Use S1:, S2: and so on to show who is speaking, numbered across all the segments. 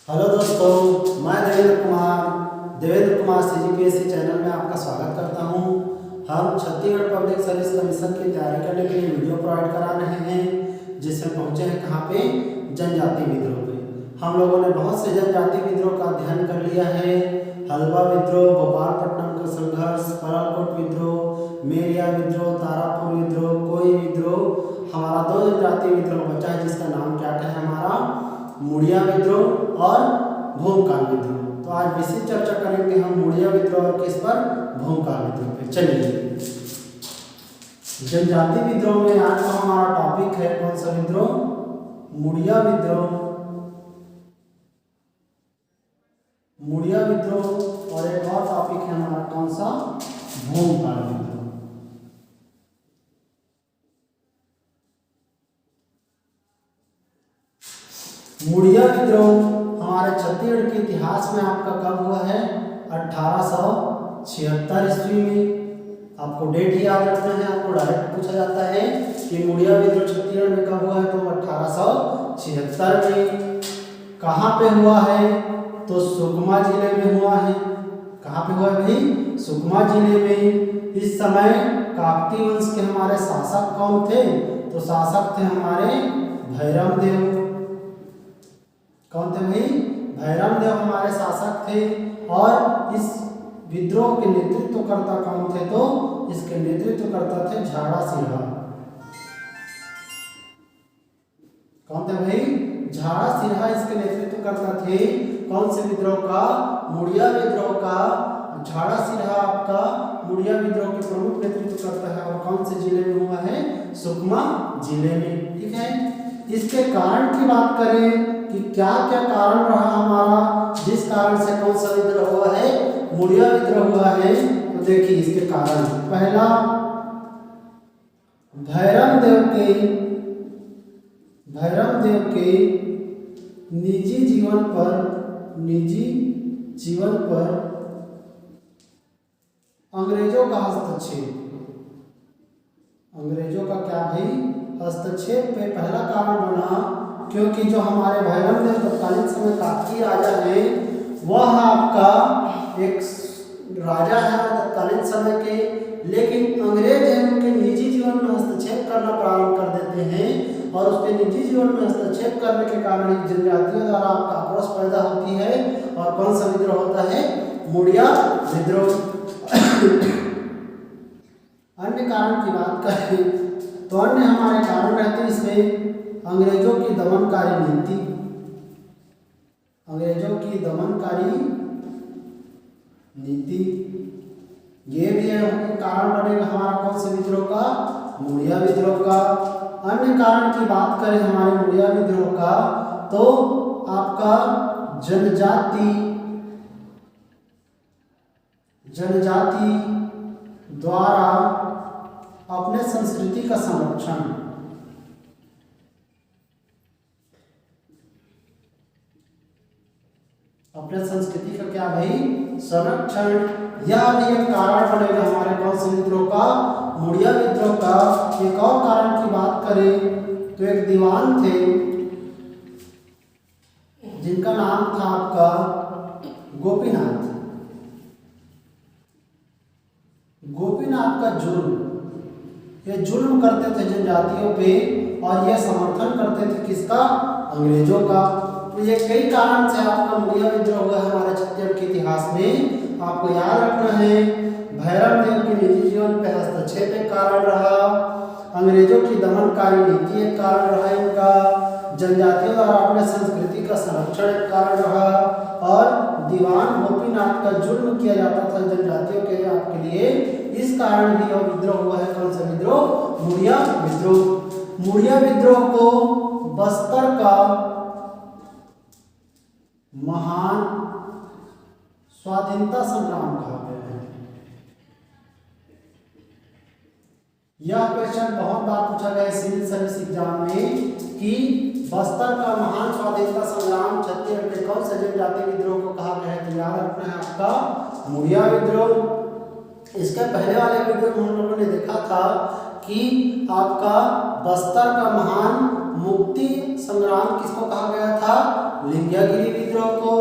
S1: Hello दोस्तों, मैं Devendra Kumar CGPSC channel में आपका स्वागत करता हूं। हम छत्तीसगढ़ पब्लिक सर्विस कमीशन की तैयारी करने के लिए वीडियो प्रोवाइड करा रहे हैं, जिसमें पहुंचे हैं कहाँ पे, जनजाति विद्रोह पे। हम लोगों ने बहुत से जनजाति विद्रोह का अध्ययन कर लिया है। हल्बा विद्रोह, भोपालपट्टनम का संघर्ष, परालकोट विद्रोह, मेरिया विद्रोह, तारापुर विद्रोह, कोई विद्रोह। हमारा दो जनजाति विद्रोह बचा है, जिसका नाम क्या है हमारा, मुड़िया विद्रोह और भूमकाल विद्रोह। तो आज विशेष चर्चा करेंगे हम मुड़िया विद्रोह और किस पर, भूमकाल विद्रोह पे। चलिए, जनजाति विद्रोह में आज का हमारा टॉपिक है कौन सा विद्रोह, मुड़िया विद्रोह। मुड़िया विद्रोह और एक और टॉपिक है हमारा कौन सा, भूमकाल विद्रोह। मुड़िया विद्रोह हमारे छत्तीसगढ़ के इतिहास में आपका कब हुआ है, 1876 ईस्वी में। आपको डेट ही याद रखना है, आपको डायरेक्ट पूछा जाता है कि मुड़िया विद्रोह छत्तीसगढ़ में कब हुआ है, तो 1876 में। कहाँ पे हुआ है, तो सुकमा जिले में हुआ है। कहाँ पे हुआ है भाई, सुकमा जिले में। इस समय काकतीय वंश के हमारे शासक कौन थे, तो शासक थे हमारे भैरम देव। कौन थे भाई, भैरम देव हमारे शासक थे। और इस विद्रोह के नेतृत्वकर्ता कौन थे, तो इसके नेतृत्वकर्ता थे झाड़ा सिरहा। कौन थे भाई, झाड़ा सिरहा इसके नेतृत्वकर्ता थे। कौन से विद्रोह का, मुड़िया विद्रोह का। झाड़ा सिरहा आपका मुड़िया विद्रोह के प्रमुख नेतृत्वकर्ता है। और कौन से जिले में हुआ है, सुकमा जिले में। ठीक है, इसके कारण की बात करें कि क्या क्या कारण रहा हमारा, जिस कारण से कौन सा विद्रोह हुआ है, मुड़िया विद्रोह हुआ है। तो देखिए इसके कारण, पहला, भैरम देव के निजी जीवन पर अंग्रेजों का हस्तक्षेप। अंग्रेजों का क्या भाई, हस्तक्षेप पे पहला कारण बना। क्योंकि जो हमारे भैरम देव तत्कालीन समय काकतीय राजा हैं, वह आपका एक राजा है तत्कालीन समय के, लेकिन अंग्रेज हैं उनके निजी जीवन में हस्तक्षेप करना प्रारंभ कर देते हैं। और उसके निजी जीवन में हस्तक्षेप करने के कारण एक जनजातियों द्वारा आपका आक्रोश पैदा होती है। और कौन सा विद्रोह होता है, मुड़िया विद्रोह। अन्य कारण की बात करें तो अन्य हमारे कारण रहते हैं इसमें, अंग्रेजों की दमनकारी नीति। अंग्रेजों की दमनकारी नीति, ये भी कारण बनेगा हमारा कौन से विद्रोह का, मुड़िया विद्रोह का। अन्य कारण की बात करें हमारे मुड़िया विद्रोह का, तो आपका जनजाति द्वारा अपने संस्कृति का संरक्षण। अपने संस्कृति का क्या भाई, संरक्षण। यह भी एक कारण बनेगा हमारे कौन से विद्रोह का, मुड़िया विद्रोह का। एक और कारण की बात करें तो एक दीवान थे जिनका नाम था आपका गोपीनाथ। गोपीनाथ का ये जुल्म करते थे जनजातियों पे, और यह समर्थन करते थे किसका, अंग्रेजों का। तो ये कई कारण से आपका मुड़िया विद्रोह हुआ है हमारे छत्तीसगढ़ के इतिहास में। आपको याद रखना है, भैरम देव के निजी जीवन पे हस्तक्षेप एक कारण रहा, अंग्रेजों की दमनकारी नीति एक कारण रहा इनका, जनजातियों द्वारा अपने संस्कृति का संरक्षण एक कारण रहा, और दीवान गोपीनाथ का जुल्म किया जाता था जनजातियों के आपके लिए। इस कारण भी यह विद्रोह हुआ है, कौन सा विद्रोह, मुड़िया विद्रोह। मुड़िया विद्रोह को बस्तर का महान स्वाधीनता संग्राम कहा गया है। यह क्वेश्चन बहुत बार पूछा गया है सिविल सर्विस एग्जाम में कि बस्तर का महान स्वाधीनता संग्राम छत्तीसगढ़ के कौन से जनजाति विद्रोह को कहा गया है। तो याद रखना है आपका मुड़िया विद्रोह। इसके पहले वाले वीडियो में हम लोगों ने देखा था कि आपका बस्तर का महान मुक्ति संग्राम किसको कहा गया था? लिंगियागिरी विद्रोह को।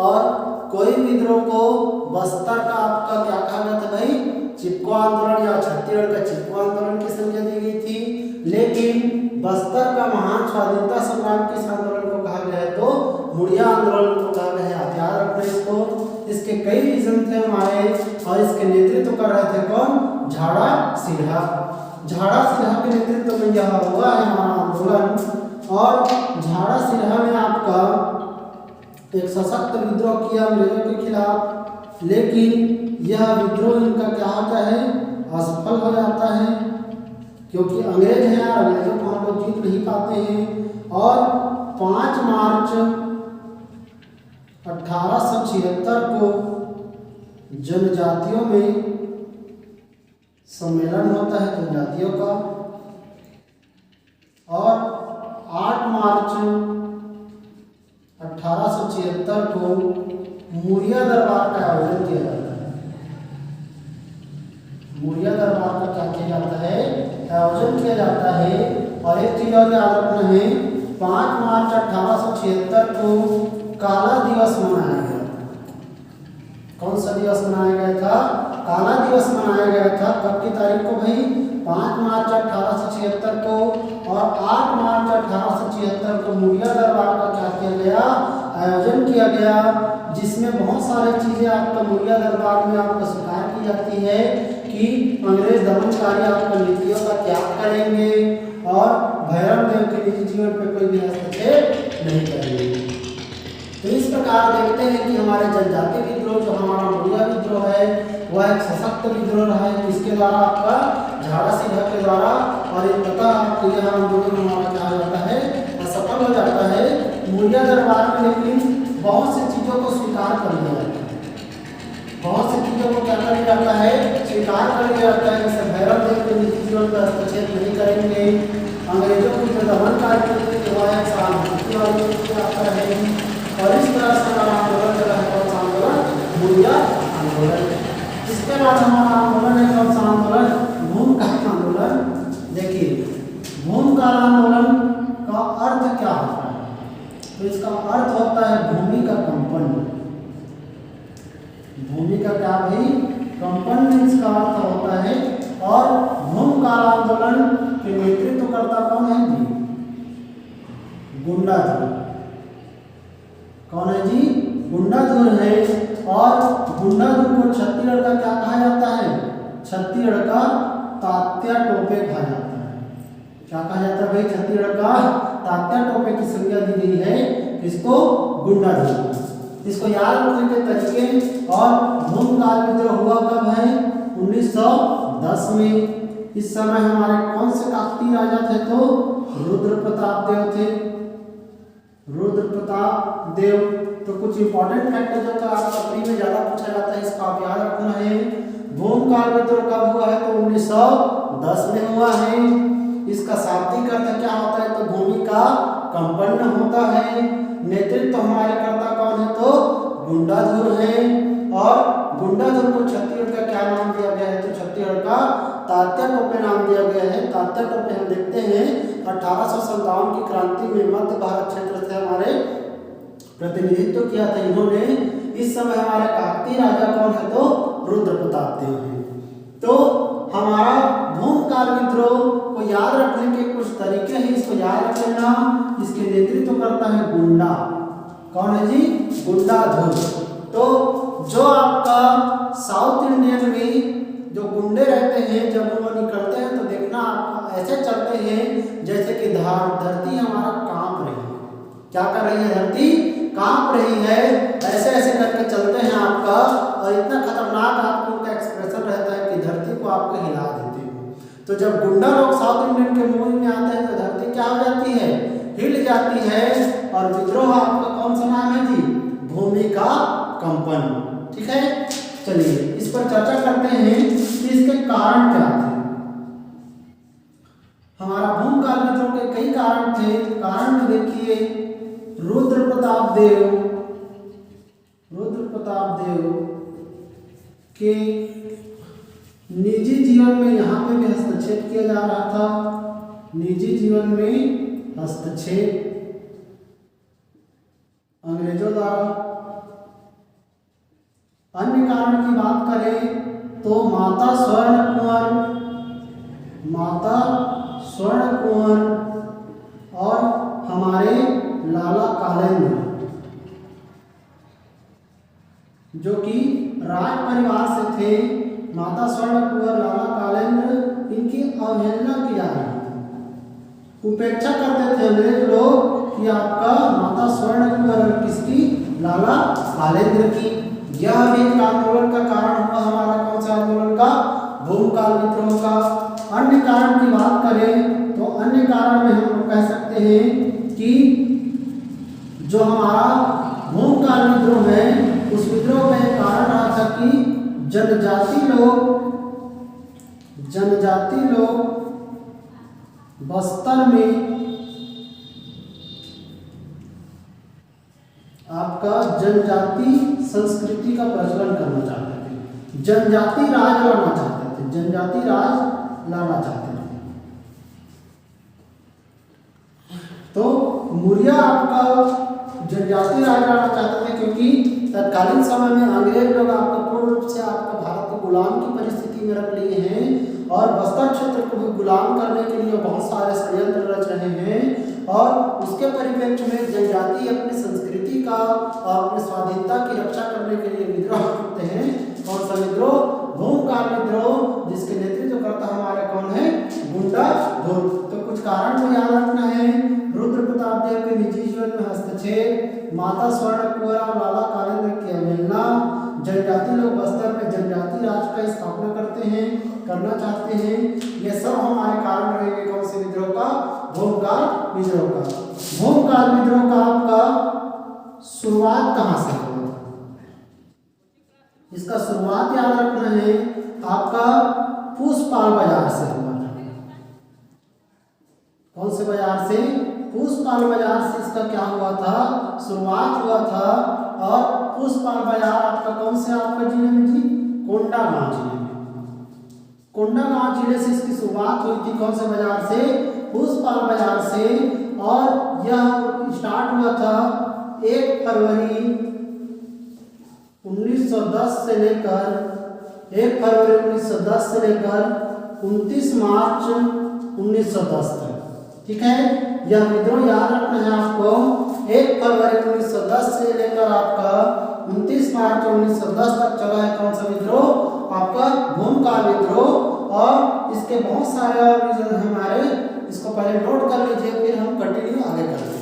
S1: और कोई विद्रोह को बस्तर का आपका क्या कहा गया था भाई? चिपको आंदोलन या छत्तीसगढ़ का चिपको आंदोलन की संज्ञा दी गई थी। लेकिन बस्तर का महान स्वाधीनता संग्राम किस आंदोलन को कहा गया है? तो मुड़िया आंदोलन को कहा गया है। आप याद रखना इसको। इसके कई रीजन थे हमारे, और इसके नेतृत्व कर रहे थे कौन? झाड़ा सिन्हा। झाड़ा सिन्हा के नेतृत्व में यह हुआ है हमारा आंदोलन। और झाड़ा सिन्हा ने आपका एक सशक्त विद्रोह किया अंग्रेजों के खिलाफ, लेकिन यह विद्रोह इनका क्या होता है? असफल हो जाता है, क्योंकि अंग्रेज हैं यार, अंग्रेजों को हम लोग जीत नहीं पाते हैं। और 5 मार्च 1876 को जनजातियों में सम्मेलन होता है जनजातियों का। और 8 मार्च 1876 को मुड़िया दरबार का आयोजन किया जाता है। मुड़िया दरबार का क्या किया जाता है? आयोजन किया जाता है। और एक चीज और याद रखना है, 5 मार्च 1876 को काला दिवस मनाया गया था। कौन सा दिवस मनाया गया था? काला दिवस मनाया गया था। कब की तारीख को भाई? 5 मार्च 1876 को। और 8 मार्च 1876 को मुड़िया दरबार का क्या किया गया? आयोजन किया गया, जिसमें बहुत सारी चीजें आपका मुड़िया दरबार में आपको स्वीकार की जाती है कि अंग्रेज दमनकारी आपका नीतियों का त्याग करेंगे और भैरव देव के निजी जीवन पर कोई भी हस्तक्षेप नहीं करेंगे। तो इस प्रकार देखते हैं कि हमारे जनजाति विद्रोह जो हमारा मुड़िया विद्रोह है वह एक सशक्त विद्रोह रहा है। किसके द्वारा? आपका झाड़ा सिन्हा के द्वारा। और एक पता आपको यह आंदोलन हमारा क्या हो जाता है? असफल हो जाता है मुड़िया दरबार में। लेकिन बहुत सी चीजों को स्वीकार कर लिया जाता है। बहुत सी चीजों को क्या कर लिया जाता है? स्वीकार कर लिया जाता है। जैसे भैरव देव के निजी जीवन पर हस्तक्षेप नहीं करेंगे, अंग्रेजों की जो दमनकारी नीति हुआ है सहानुभूति वाली नीति आपका रहेगी। और इस तरह से हमारा आंदोलन जो है कौन सा आंदोलन? मुड़िया आंदोलन। इसके बाद हमारा आंदोलन है कौन सा आंदोलन? भूमिकाल आंदोलन। देखिए भूमिकाल आंदोलन का अर्थ क्या होता है? तो इसका अर्थ होता है भूमि का कंपन। भूमि का क्या भाई? कंपन इसका अर्थ होता है। और भूमिकाल आंदोलन के नेतृत्वकर्ता कौन है जी? गुंडाधुर। कौन है जी? गुंडाधुर है। और गुंडाधुर को छत्तीसगढ़ का क्या कहा जाता है? छत्तीसगढ़ का तात्या टोपे कहा जाता है। क्या कहा जाता है भाई? छत्तीसगढ़ का तात्या टोपे की संज्ञा दी गई है। इसको? गुंडाधुर। इसको याद रखने के तरीके। और भूमिकाल विद्रोह हुआ कब है? 1910 में। इस समय हमारे कौन से काकतीय राजा थे? तो रुद्र प्रताप देव थे। रुद्र प्रताप देव। तो कुछ इंपॉर्टेंट फैक्टर जो आपका प्री में ज्यादा पूछा जाता है, इसका आप याद रखना है। भूमिकाल विद्रोह कब हुआ है? तो 1910 में हुआ है। इसका शाब्दिक अर्थ क्या होता है? तो भूमि का कंपन होता है। नेतृत्व हमारे कर्ता कौन है? तो गुंडाधुर है। और गुंडाधुर को छत्तीसगढ़ का क्या नाम दिया गया है? तो छत्तीसगढ़ का तात्या टोपे नाम दिया गया है। तात्या टोपे हम देखते हैं 1857 की क्रांति में मध्य भारत क्षेत्र से हमारे प्रतिनिधित्व किया था इन्होंने। इस समय हमारे काकतीय राजा कौन है? तो रुद्र प्रताप देव है। तो हमारा भूमिकाल विद्रोह को याद रखने के कुछ तरीके हैं, इसको याद रख लेना। इसके नेतृत्व करता है गुंडा। कौन है जी? गुंडाधुर। तो जो आपका साउथ इंडियन में जो गुंडे रहते हैं, जब वो निकलते हैं तो देखना आप ऐसे चलते हैं जैसे कि धरती हमारा कांप रही है। क्या कर रही है? धरती कांप रही है। ऐसे ऐसे करके चलते हैं आपका। और इतना खतरनाक आपको उनका एक्सप्रेशन रहता है कि धरती को आपको हिला देते हैं। तो जब गुंडा लोग साउथ इंडियन के मूवी में आते हैं तो धरती क्या हो जाती है? हिल जाती है। और विद्रोह आपका कौन सा नाम है जी? भूमि का कंपन। ठीक है, चलिए इस पर चर्चा करते हैं कि इसके कारण क्या थे। हमारा भूमिकाल विद्रोह के कई कारण थे। कारण में देखिए रुद्र प्रताप देव के निजी जीवन में यहाँ पे भी हस्तक्षेप किया जा रहा था। निजी जीवन में हस्तक्षेप अंग्रेजों द्वारा। अन्य कारण की बात करें तो माता स्वर्ण कुंवर और हमारे लाला कालेंद्र, जो कि राज परिवार से थे। माता स्वर्ण कुंवर, लाला कालेंद्र, इनकी अवहेलना की जा रही थी, उपेक्षा करते थे अंग्रेज लोग कि आपका माता स्वर्ण कुंवर किसकी, लाला कालेंद्र की। यह भी एक आंदोलन का कारण हुआ हमारा, कौन सा आंदोलन का, भूमकाल विद्रोह का। अन्य कारण की बात करें तो अन्य कारण में हम लोग कह सकते हैं कि जो हमारा भूमकाल विद्रोह है, उस विद्रोह का एक कारण रहा था कि जनजाति लोग बस्तर में आपका जनजाति संस्कृति का प्रचलन करना चाहते थे, जनजाति राज लाना चाहते थे, जनजाति राज लाना चाहते थे। तो मौर्य आपका जनजाति राज लाना चाहते थे, क्योंकि तत्कालीन समय में अंग्रेज लोग आपका पूर्ण रूप से आपका भारत को गुलाम की परिस्थिति में रख लिए हैं और बस्तर क्षेत्र को भी गुलाम करने के लिए बहुत सारे षड्यंत्र रच रहे हैं। और उसके परिप्रेक्ष्य में जनजाति अपनी संस्कृति का और अपनी स्वाधीनता की रक्षा करने के लिए विद्रोह करते हैं। कौन सा विद्रोह, भूमकाल विद्रोह, जिसके नेतृत्व करता हमारे कौन है, गुंडा धुर। तो कुछ कारण को याद रखना है, रुद्र प्रताप देव के निजी जीवन में हस्तक्षेप, माता स्वर्ण कुंवर और लाला कालेंद्र की अवहेलना, जनजाति लोग बस्तर में जनजाति राज का स्थापना करना चाहते हैं। ये सब हमारे कारण रहेंगे कौन से विद्रोह का, भूमकाल विद्रोह का। भूमकाल विद्रोह का आपका शुरुआत कहाँ से हुआ था, इसका शुरुआत याद रखना है, आपका पूसपाल बाजार से हुआ था। कौन से बाजार से, पूसपाल बाजार से इसका क्या हुआ था, शुरुआत हुआ था। और पूसपाल बाजार आपका कौन से आपका जिले में जी, कोंडागांव जिले में, कोंडागांव जिले से इसकी शुरुआत हुई थी। कौन से बाजार से, पूसपाल बाजार से। और यह स्टार्ट हुआ था 1 फरवरी 1910 से लेकर 29 मार्च 1910 तक। ठीक है, यह विद्रोह याद रखना है आपको। 1 फरवरी 1910 से लेकर आपका 29 मार्च 1910 तक चला है कौन सा विद्रोह, आपका भूमकाल विद्रोह। और इसके बहुत सारे और रीजन हमारे, इसको पहले नोट कर लीजिए, फिर हम कंटिन्यू आगे करते हैं।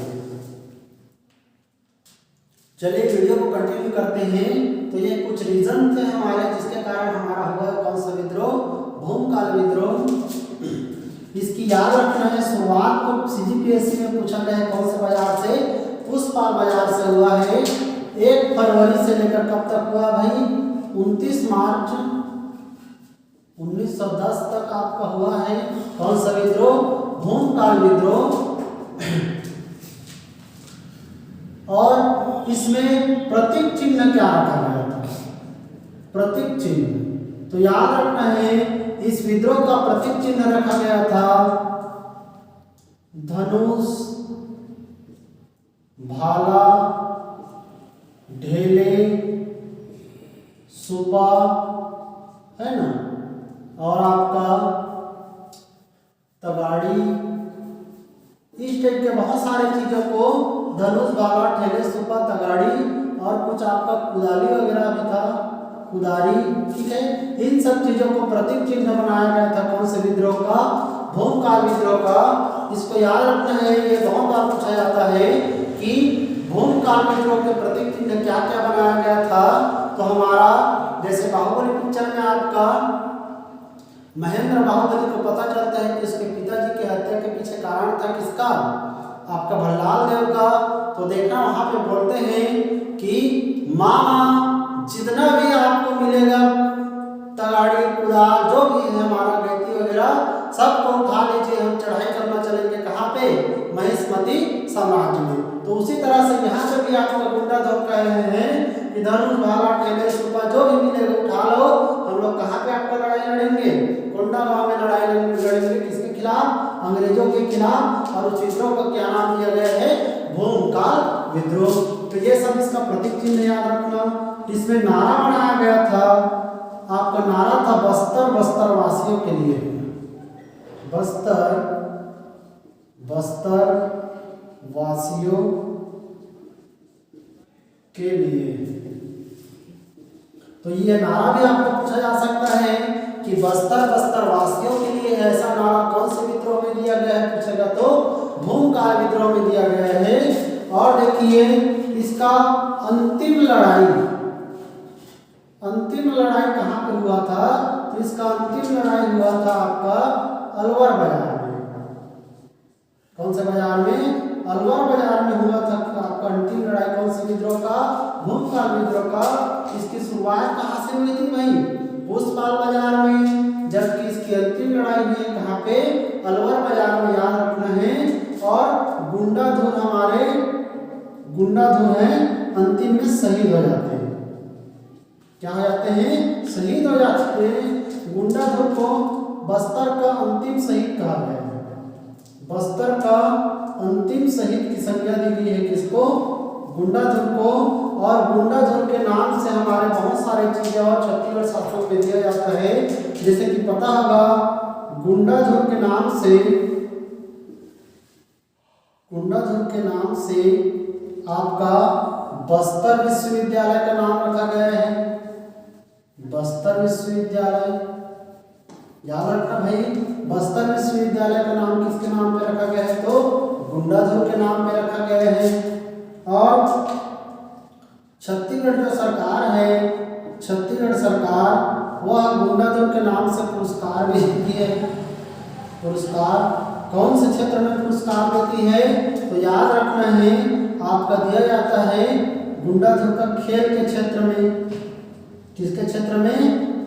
S1: चलिए वीडियो को कंटिन्यू करते हैं। तो ये कुछ रीजन थे हमारे जिसके कारण हमारा हुआ कौन सा विद्रोह, भूमकाल विद्रोह। इसकी याद रखना है, शुरुआत को सीजीपीएससी में पूछा गया है कौन से बाजार से, पूसपाल बाजार से हुआ है। 1 फरवरी से लेकर कब तक हुआ भाई, 29 मार्च 1910 तक आपका हुआ है कौन सा विद्रोह, भूमकाल विद्रोह। और इसमें प्रतीक चिन्ह क्या रखा गया था, प्रतीक चिन्ह, तो याद रखना है इस विद्रोह का प्रतीक चिन्ह रखा गया था धनुष, भाला, ढेले, सुपा, है ना, और आपका तगाड़ी, इस टाइप के बहुत सारे चीजों को, धनुष, भाला, ठेले, सुपा, तगाड़ी और कुछ आपका कुदाली वगैरह भी था, कुदारी। ठीक है, इन सब चीजों को प्रतीक चिन्ह बनाया गया था कौन से विद्रोह का, भूमकाल विद्रोह का। इसको याद रखना है, ये बहुत बार पूछा जाता है कि भूमकाल विद्रोह के प्रतीक चिन्ह क्या क्या बनाया गया था। तो हमारा जैसे बाहुबली पिक्चर में आपका महेंद्र बाहुबली को पता चलता है कि उसके पिताजी की हत्या के पीछे कारण था किसका, आपका भल्लाल देव का। तो देखना वहां पे बोलते हैं कि मामा जितना भी आपको मिलेगा तगाड़ी, कुदाल, जो भी है हमारा गैती वगैरह, सबको उठा लीजिए, हम चढ़ाई करना चलेंगे कहाँ पे, महिष्मती साम्राज्य में। तो उसी तरह से यहाँ से भी आपका गुंडा धोर कह रहे हैं कि धनुष, भाला, ठेले, सुपा जो भी मिलेगा उठा लो, हम लोग कहाँ पे आपका लड़ाई लड़ेंगे, कोंडागांव में लड़ाई लड़ेंगे। किसके खिलाफ, अंग्रेजों के खिलाफ। और उस विद्रोह का को क्या नाम दिया गया है? भूमकाल विद्रोह। तो ये सब इसका प्रतीक चिन्ह याद रखना। इसमें नारा बनाया गया था, आपका नारा था बस्तर वासियों के लिए, बस्तर वासियों के लिए। तो ये नारा भी आपको पूछा जा सकता है कि बस्तर वासियों के लिए ऐसा नारा कौन से विद्रोह में दिया गया है, पूछेगा तो भूमकाल विद्रोह में दिया गया है। और देखिए इसका अंतिम लड़ाई कहाँ पे हुआ था? तो इसका अंतिम लड़ाई हुआ था आपका अलवर बाजार में। कौन से बाजार में? अलवर बाजार में हुआ था आपका अंतिम लड़ाई। कौन से विद्रोह का? भूमकाल विद्रोह का। इसकी शुरुआत कहाँ से हुई थी भाई? पुष्पाल बाजार में। जबकि इसकी अंतिम लड़ाई हुई कहाँ पे? अलवर बाजार में, याद रखना है। और गुंडाधुर है अंतिम में शहीद हो जाते हैं। क्या हो जाते हैं? शहीद हो जाते हैं। गुंडाधुर को बस्तर का अंतिम शहीद कहा गया है। बस्तर का अंतिम शहीद की संज्ञा दी गई है किसको? गुंडाधुर को। और गुंडाधुर के नाम से हमारे बहुत सारे चीजें और छत्तीसगढ़ शासनों में दिया जाता है। जैसे कि पता होगा गुंडाधुर के नाम से आपका बस्तर विश्वविद्यालय का नाम रखा गया है। बस्तर विश्वविद्यालय, याद रखना भाई। बस्तर विश्वविद्यालय का नाम किसके नाम पे रखा गया है? तो गुंडाधुर के नाम पे रखा गया है। और छत्तीसगढ़ जो सरकार है, छत्तीसगढ़ सरकार वह गुंडाधुर के नाम से पुरस्कार भी देती है। पुरस्कार कौन से क्षेत्र में पुरस्कार देती है? तो याद रखना है आपका दिया जाता है गुंडाधुर का खेल के क्षेत्र में। किसके क्षेत्र में?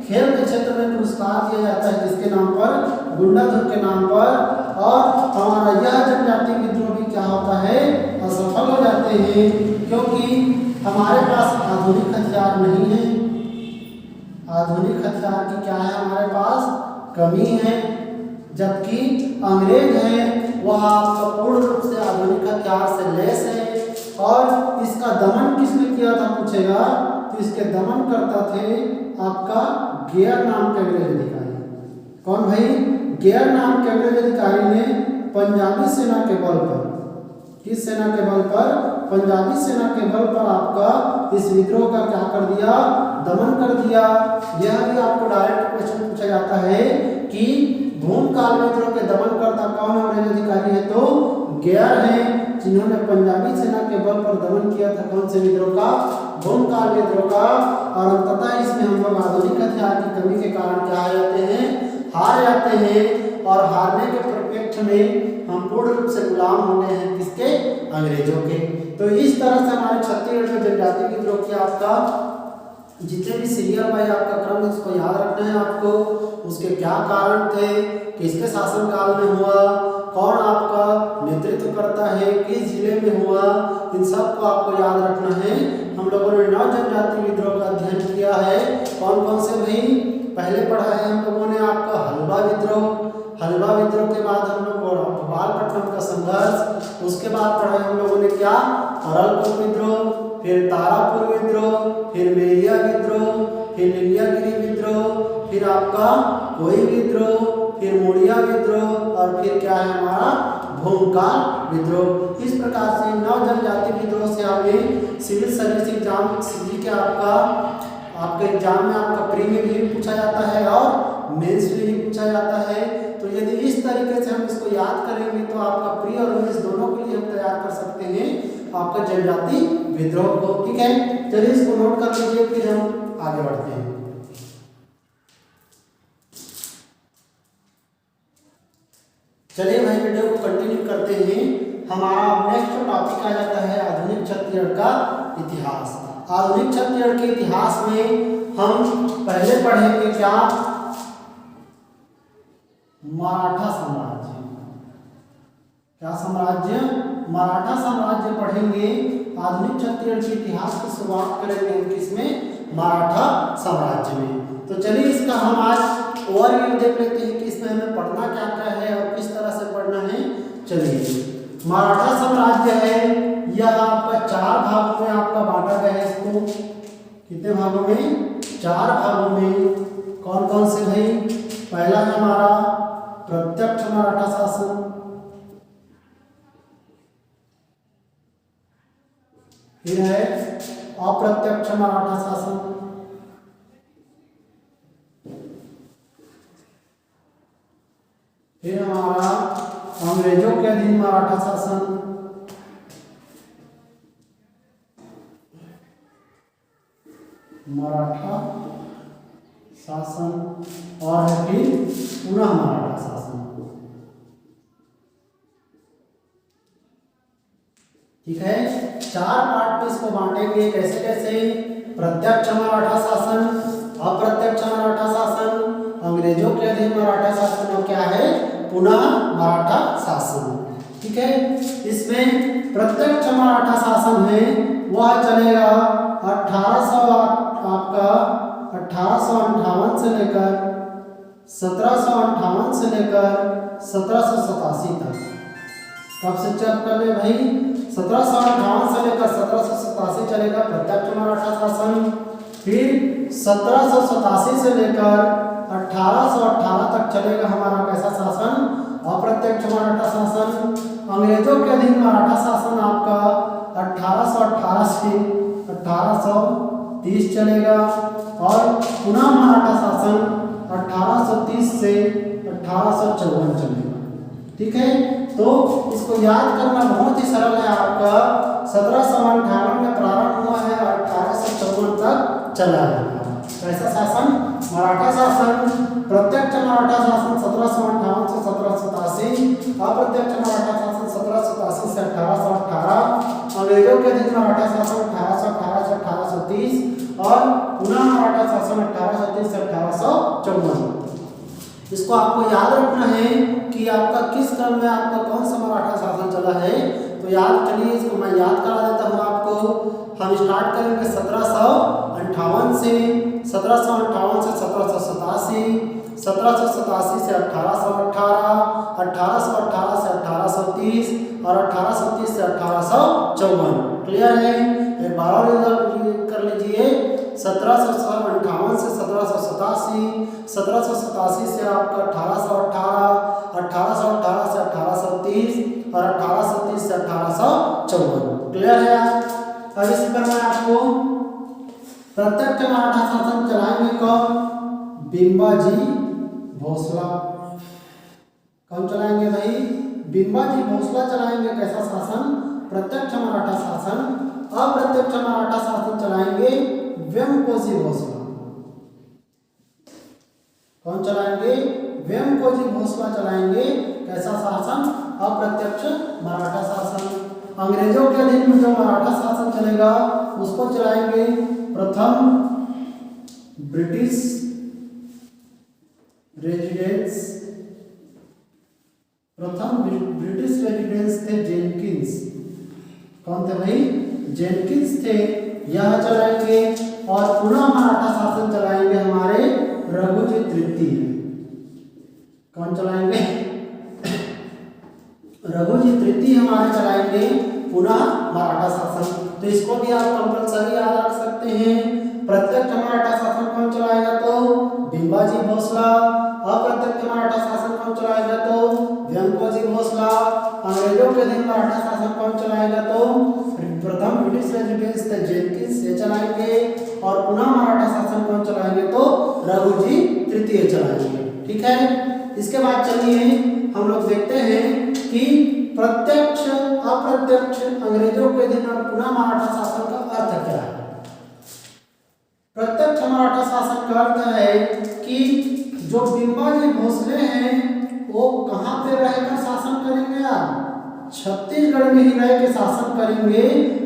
S1: खेल के क्षेत्र में पुरस्कार दिया जाता है। किसके नाम पर? गुंडाधुर के नाम पर। और हमारा यह जनजाति विद्रोह भी क्या होता है? असफल हो जाते हैं, क्योंकि हमारे पास आधुनिक हथियार नहीं है। आधुनिक हथियार की क्या है? हमारे पास कमी है। जबकि अंग्रेज हैं वह आपका पूर्ण रूप से आधुनिक हथियार से लैस है। और इसका दमन किसने किया था पूछेगा? तो इसके दमन करता थे आपका गेयर नाम के अंग्रेज अधिकारी। कौन भाई? गेयर नाम के अंग्रेज अधिकारी ने पंजाबी सेना के बल पर, किस सेना के बल पर? पंजाबी सेना के बल पर आपका इस विद्रोह का क्या कर दिया? दमन कर दिया। यह भी आपको डायरेक्ट क्वेश्चन पूछा जाता है कि भूमकाल विद्रोह के दमन करता कौन अंग्रेज अधिकारी है? तो गेयर है, जिन्होंने पंजाबी सेना के बल पर दमन किया था। कौन से विद्रोह का? भूमकाल विद्रोह का। और अंततः इसमें हम लोग आधुनिक हथियार की कमी के कारण क्या हो जाते हैं? हार जाते हैं। और हारने के परिप्रेक्ष्य में हम पूर्ण रूप से गुलाम हो गए हैं किसके? अंग्रेजों के। तो इस तरह से हमारे छत्तीसगढ़ में जनजाति विद्रोह की आपका जितने भी सीरियल बाय आपका क्रम इसको याद रखना है आपको। उसके क्या कारण थे, किसके शासनकाल में हुआ, कौन आपका नेतृत्व करता है, किस जिले में हुआ, इन सब को आपको याद रखना है। हम लोगों ने 9 जनजाति विद्रोह का अध्ययन किया है। कौन कौन से भाई? पहले पढ़ा है हम लोगों ने आपका हलवा विद्रोह। हलवा विद्रोह के बाद हम लोग भोपालपट्टनम का संघर्ष। उसके बाद पढ़ा है हम लोगों ने क्या? अरलकोट विद्रोह, फिर तारापुर विद्रोह, फिर मेरिया विद्रोह, फिर लिंगियागिरी विद्रोह, फिर आपका कोई विद्रोह, फिर मुड़िया विद्रोह, और फिर क्या है हमारा? भूमकाल विद्रोह। इस प्रकार से 9 जनजाति विद्रोह से हमें सिविल सर्विस एग्जाम के आपके एग्जाम में आपका प्री में भी पूछा जाता है और मेंस में भी पूछा जाता है। तो यदि इस तरीके से हम इसको याद करेंगे तो आपका प्री और मेंस दोनों के लिए हम तैयार कर सकते हैं आपका जनजाति विद्रोह को। ठीक है, चलिए इसको नोट कर लीजिए, फिर हम आगे बढ़ते हैं। चलिए भाई वीडियो को कंटिन्यू करते हैं। हमारा नेक्स्ट टॉपिक आ जाता है आधुनिक छत्तीसगढ़ का इतिहास। आधुनिक छत्तीसगढ़ के इतिहास में हम पहले पढ़ेंगे क्या? मराठा साम्राज्य। क्या साम्राज्य? मराठा साम्राज्य पढ़ेंगे। आधुनिक छत्तीसगढ़ के इतिहास की शुरुआत करेंगे हम किसमें? मराठा साम्राज्य में। तो चलिए इसका हम आज ओवरव्यू देख लेते हैं कि इसमें हमें पढ़ना क्या क्या है और किस तरह से पढ़ना है। चलिए मराठा साम्राज्य है यह आपका 4 भागों में आपका बांटा गया है। इसको कितने भागों में? 4 भागों में। कौन कौन से भाई? पहला है हमारा प्रत्यक्ष मराठा शासन, फिर है अप्रत्यक्ष मराठा शासन, फिर हमारा अंग्रेजों के अधीन मराठा शासन, मराठा शासन, और है फिर पुनः मराठा शासन। ठीक है, 4 पार्ट में इसको बांटेंगे। कैसे कैसे? प्रत्यक्ष मराठा शासन, अप्रत्यक्ष मराठा शासन, अंग्रेजों के अधीन मराठा शासन, और क्या है? पुनः मराठा शासन। ठीक है, इसमें प्रत्यक्ष मराठा शासन है वह चलेगा 1858 से लेकर 1758 से लेकर 1787 तक। कब से चेक कर ले भाई? 1758 से लेकर 1787 चलेगा प्रत्यक्ष मराठा शासन। फिर 1787 से लेकर 1818 तक चलेगा हमारा कैसा शासन? अप्रत्यक्ष मराठा शासन। अंग्रेजों के अधीन मराठा शासन आपका 1818 से 1830 चलेगा, और पुनः मराठा शासन 1830 से 1854 चलेगा। ठीक है, तो इसको याद करना बहुत ही सरल है आपका। 1758 में प्रारंभ हुआ है और 1854 तक चला है। कैसा शासन? मराठा शासन। प्रत्यक्ष मराठा शासन 1758 से 1787, अप्रत्यक्ष मराठा शासन 1787 से 1818, अंग्रेजों के अधीन मराठा शासन 1818 से 1830, और पुनः मराठा शासन 1830 से 1854। इसको आपको याद रखना है कि आपका किस क्रम में आपका कौन सा मराठा शासन चला है। तो याद चलिए, इसको मैं याद करा देता हूँ आपको। हम स्टार्ट करेंगे 1758 से 1758 से 1787, 1787 से 1818, 1818 से 1830, और 1830 से 1854। क्लियर है? एक बार रिजल्ट कर लीजिए। 1758 से 1787, 1787 से आपका 1818, 1818 से 1830, और 1830 से 1854। क्लियर है? अब इसी पर मैं आपको प्रत्यक्ष मराठा शासन चलाएंगे कौन? बिंबाजी भोसला। कौन चलाएंगे भाई? बिंबाजी भोसला चलाएंगे। कैसा शासन? प्रत्यक्ष मराठा शासन। अप्रत्यक्ष मराठा शासन चलाएंगे व्यंकोजी भोसला। कौन चलाएंगे? व्यंकोजी भोसला चलाएंगे। कैसा शासन? अप्रत्यक्ष मराठा शासन। अंग्रेजों के अधीन में जो मराठा शासन चलेगा उसको चलाएंगे प्रथम ब्रिटिश रेजिडेंस। प्रथम ब्रिटिश रेजिडेंस थे जेनकिंस। कौन थे भाई? जेनकिंस थे, यह चलाएंगे। और पुनः मराठा शासन चलाएंगे हमारे रघुजी तृतीय। कौन चलाएंगे? रघुजी तृतीय हमारे चलाएंगे पुनः मराठा शासन। तो इसको भी आप कंपल्सरी याद रख सकते हैं। प्रत्यक्ष मराठा शासन कौन चलाएगा? तो बिंबाजी भोसला। अप्रत्यक्ष मराठा शासन कौन चलाएगा? तो व्यंकोजी भोसला। अंग्रेजों के अधीन मराठा शासन कौन चलाएगा? तो प्रथम ब्रिटिश रेजिडेंस थे जेनकिंस, ये चलाएंगे। और पुनः मराठा शासन कौन चलाएंगे? तो रघुजी तृतीय चलाएंगे। ठीक है, इसके बाद चलिए हम लोग देखते हैं कि प्रत्यक्ष अप्रत्यक्ष अंग्रेजों के अधीन और पुनः मराठा शासन का अर्थ क्या है। प्रत्यक्ष मराठा शासन का अर्थ है कि जो बिंबाजी भोसले हैं वो कहाँ पे रहकर शासन करेंगे? आप छत्तीसगढ़ में ही रह के शासन करेंगे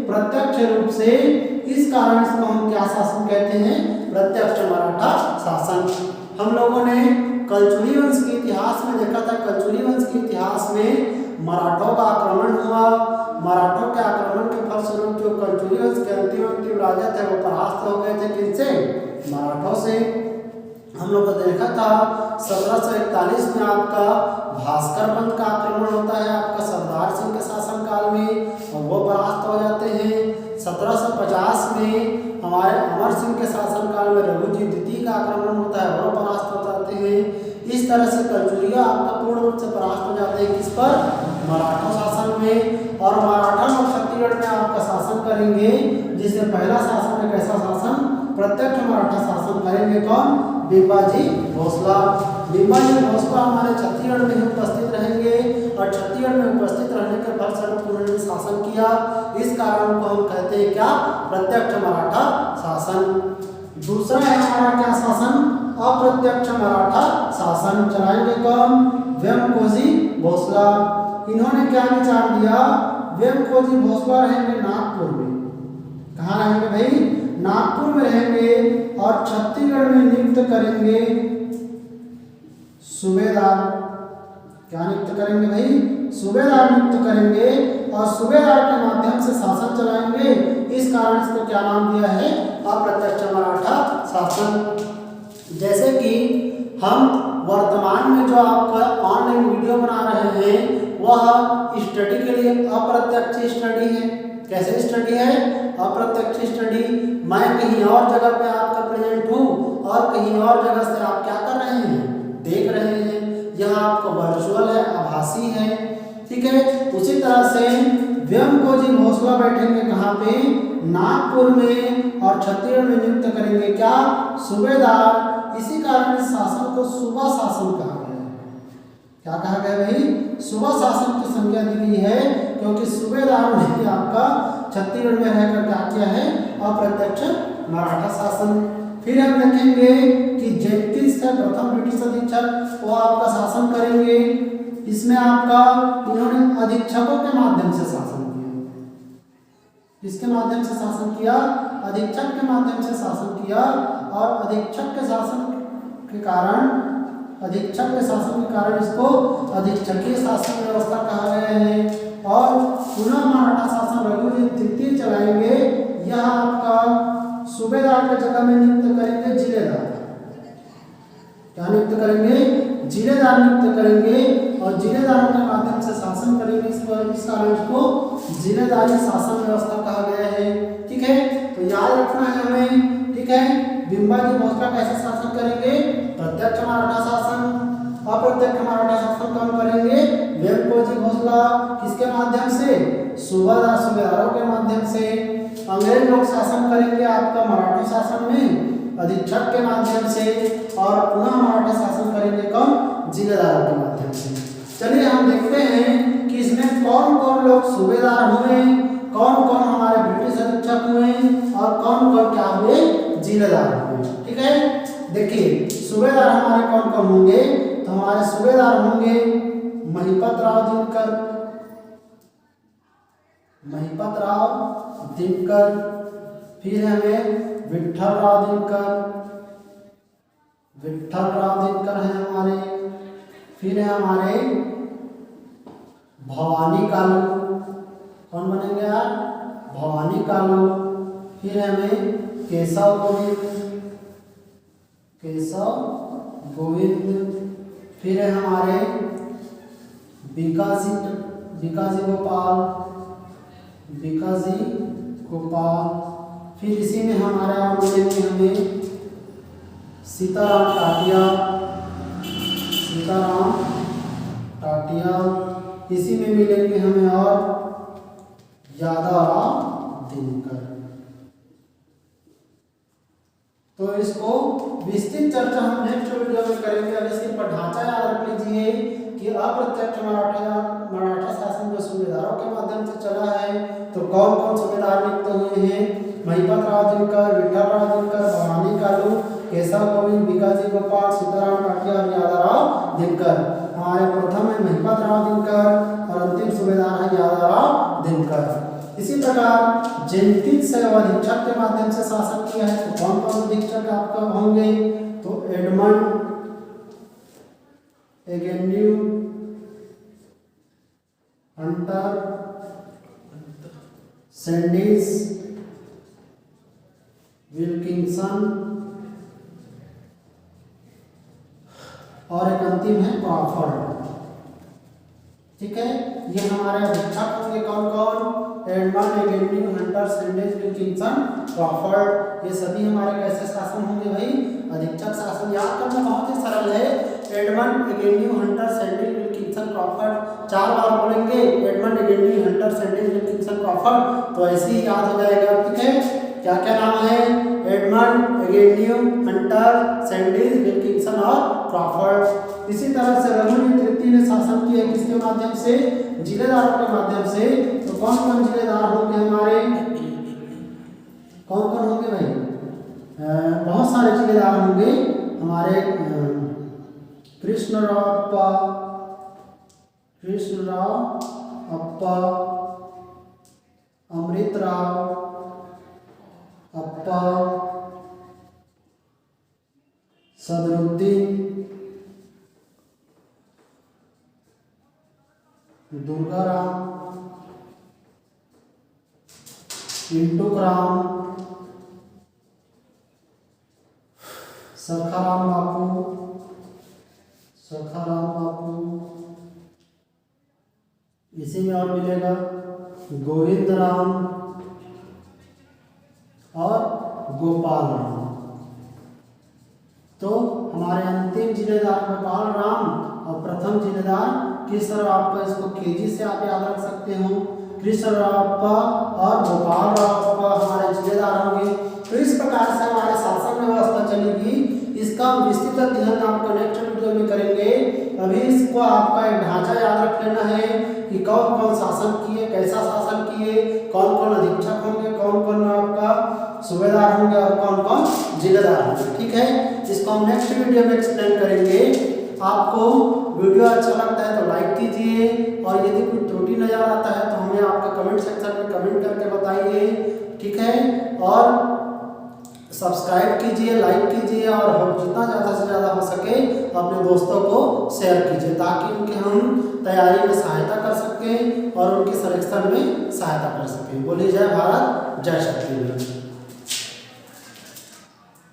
S1: प्रत्यक्ष रूप से। इस कारण इसको हम क्या शासन कहते हैं? प्रत्यक्ष मराठा शासन। हम लोगों ने कलचुरी वंश के इतिहास में देखा था। कलचुरी वंश के इतिहास में मराठों का आक्रमण हुआ। मराठों के आक्रमण के फलस्वरूप जो कलचुरी वंश के अंतिम राजा थे वो परास्त हो गए थे। किनसे? मराठों से। हम लोग को देखा था 1741 में आपका भास्कर पंत का आक्रमण होता है आपका सरदार सिंह के शासनकाल में और वो परास्त हो जाते हैं। 1750 में हमारे अमर सिंह के शासनकाल में रघुजी द्वितीय का आक्रमण होता है, वो परास्त हो जाते हैं। इस तरह से कलचुलिया आपका पूर्ण रूप से परास्त हो जाते हैं किस पर? मराठा शासन में। और मराठा लोग छत्तीसगढ़ में आपका शासन करेंगे, जिसमें पहला शासन है कैसा शासन? प्रत्यक्ष मराठा शासन करेंगे कौन? बिंबाजी भोसला। बिंबाजी भोसला हमारे छत्तीसगढ़ में ही उपस्थित रहेंगे और छत्तीसगढ़ में उपस्थित रहने के फलस्वरूप उन्होंने शासन किया। इस कारण को हम कहते हैं क्या? प्रत्यक्ष मराठा शासन। दूसरा है हमारा क्या शासन? अप्रत्यक्ष मराठा शासन चलाएंगे कौन? वेमकोजी भोसला। इन्होंने क्या विचार दिया? वेमकोजी भोसला रहेंगे नागपुर में। कहाँ रहेंगे भाई? नागपुर में रहेंगे और छत्तीसगढ़ में नियुक्त करेंगे सूबेदार। क्या नियुक्त करेंगे भाई? सूबेदार नियुक्त करेंगे और सूबेदार के माध्यम से शासन चलाएंगे। इस कारण इसको क्या नाम दिया है? अप्रत्यक्ष मराठा शासन। जैसे कि हम वर्तमान में जो आपका ऑनलाइन वीडियो बना रहे हैं वह स्टडी के लिए अप्रत्यक्ष स्टडी है। कैसे स्टडी है? अप्रत्यक्ष स्टडी। मैं कहीं और जगह पे आपका प्रेजेंट हूँ और कहीं और जगह से आप क्या कर रहे हैं? देख रहे हैं। यह आपका वर्चुअल है, आभासी है, ठीक है। उसी तरह से वेमकोजी भोसला बैठेंगे कहाँ पे? नागपुर में और छत्तीसगढ़ में नियुक्त करेंगे क्या? सूबेदार। इसी कारण इस शासन को सूबा शासन कहा गया है। क्या कहा गया भाई? सूबा शासन की संज्ञा दी गई है क्योंकि सूबेदार ने आपका छत्तीसगढ़ में रहकर क्या किया है? अप्रत्यक्ष मराठा शासन। फिर हम देखेंगे कि जेनकिंस है प्रथम ब्रिटिश अधीक्षक, वो आपका शासन करेंगे। इसमें आपका इन्होंने अधीक्षकों के माध्यम से शासन किया। किसके माध्यम से शासन किया? अधीक्षक के माध्यम से शासन किया। और अधीक्षक के शासन के कारण इसको अधीक्षकीय शासन व्यवस्था कहा गया है। और पुनः मराठा शासन रघुजी द्वितीय चलाएंगे। यह आपका सूबेदार के जगह में नियुक्त करेंगे जिलेदार। क्या नियुक्त करेंगे? जिलेदार नियुक्त करेंगे और जिलेदारों के माध्यम से शासन करेंगे। इस कारण इसको जिलेदारी शासन व्यवस्था कहा गया है, ठीक है। तो याद रखना है हमें, ठीक है। बिंबाजी भोसला कैसे शासन करेंगे? प्रत्यक्ष मराठा शासन। अप्रत्यक्ष मराठा शासन कौन करेंगे? वेमकोजी भोसला। किसके माध्यम से? सूबेदारों के माध्यम से। अंग्रेज लोग शासन करेंगे आपका मराठा शासन में अधीक्षक के माध्यम से और पुनः मराठा शासन करेंगे कौन? जिलेदारों के माध्यम से। चलिए हम देखते हैं कि इसमें कौन कौन लोग सूबेदार हुए, कौन कौन हमारे ब्रिटिश अधीक्षक हुए और कौन कौन क्या हुए? जिलेदार हुए, ठीक है। देखिए सूबेदार हमारे कौन कौन होंगे? तो हमारे सूबेदार होंगे महिपत राव दिनकर, फिर हमें विठल राव दिनकर है हमारे, फिर है हमारे भवानी कालू। कौन बनेंगे यार? भवानी कालू। फिर हमें केशव गोविंद। फिर है हमारे बिकाजी गोपाल। फिर इसी में हमारे आप मिलेंगे हमें सीताराम टाटिया। इसी में मिलेंगे हमें और यादव राव दिनकर। तो इसको विस्तृत चर्चा हम नेक्स्ट वीडियो में करेंगे। अब इसके पर ढांचा याद रख लीजिए कि अप्रत्यक्ष मराठा शासन जो सूबेदारों के माध्यम से चला है, तो कौन कौन सूबेदार नियुक्त हुए हैं? महिपत राव दिनकर, विठल राव दिनकर, भवानी कालू, केशव गोविंद, बिकाजी गोपाल, सीताराम टाटिया और यादव राव दिनकर। हमारे प्रथम है महिपत राव दिनकर और अंतिम सूबेदार है यादव राव दिनकर। इसी प्रकार जेनकिंस से अधीक्षक के माध्यम से शासन किया है। तो कौन कौन अधीक्षक आपका होंगे? तो एडमंड एगेन्यू, हंटर सैंडीज, विल्किंसन, और एक अंतिम है क्रॉफर्ड। ठीक है, ये हमारे अधीक्षक होंगे कौन कौन? Edmund, Avenue, Hunter, sandwich, Wilkinson, Crawford. ये सभी हमारे कैसे शासन होंगे भाई? अधीक्षक शासन। याद करना बहुत ही सरल है। Edmund, Avenue, Hunter, sandwich, Wilkinson, Crawford 4 बार बोलेंगे। Edmund, Avenue, Hunter, sandwich, Wilkinson, Crawford, तो ऐसे ही याद हो जाएगा। ठीक है, क्या क्या नाम है? Edmund, Avenue, Hunter, sandwich, Wilkinson और क्रॉफर्ड। इसी तरह से रघुवीर तृतीय ने शासन किया किसके माध्यम से? जिलेदारों के माध्यम से। तो कौन कौन जिलेदार होंगे हमारे? कौन कौन होंगे भाई? बहुत सारे जिलेदार होंगे हमारे। कृष्णराव अप्पा, अमृतराव अप्पा, सदरुद्दीन, दुर्गाराम, इंटुकराम, सखाराम बापू, इसी में और मिलेगा गोविंद राम और गोपाल राम। तो हमारे अंतिम जिलेदार गोपाल राम और प्रथम जिलेदार कृष्णराव। इसको केजी से आप याद रख सकते हो। कृष्णराव और गोपाल राव हमारे जिलेदार होंगे। तो इस प्रकार से हमारे शासन व्यवस्था चलेगी। इसका विस्तृत अध्ययन आपको नेक्स्ट वीडियो में करेंगे। अभी इसको आपका एक ढांचा याद रख लेना है कि कौन कौन शासन किए, कैसा शासन किए, कौन कौन अधीक्षक होंगे, कौन कौन आपका सूबेदार होंगे और कौन कौन जिलेदार होंगे। ठीक है, इसको हम नेक्स्ट वीडियो में एक्सप्लेन करेंगे। आपको वीडियो अच्छा लगता है तो लाइक कीजिए, और यदि कुछ त्रुटि नजर आता है तो हमें आपका कमेंट सेक्शन में कमेंट करके बताइए। ठीक है, और सब्सक्राइब कीजिए, लाइक कीजिए, और जितना ज़्यादा से ज़्यादा हो सके अपने दोस्तों को शेयर कीजिए, ताकि उनके हम तैयारी में सहायता कर सकें और उनके सिलेक्शन में सहायता कर सकें। बोलिए जय भारत, जय छत्तीसगढ़।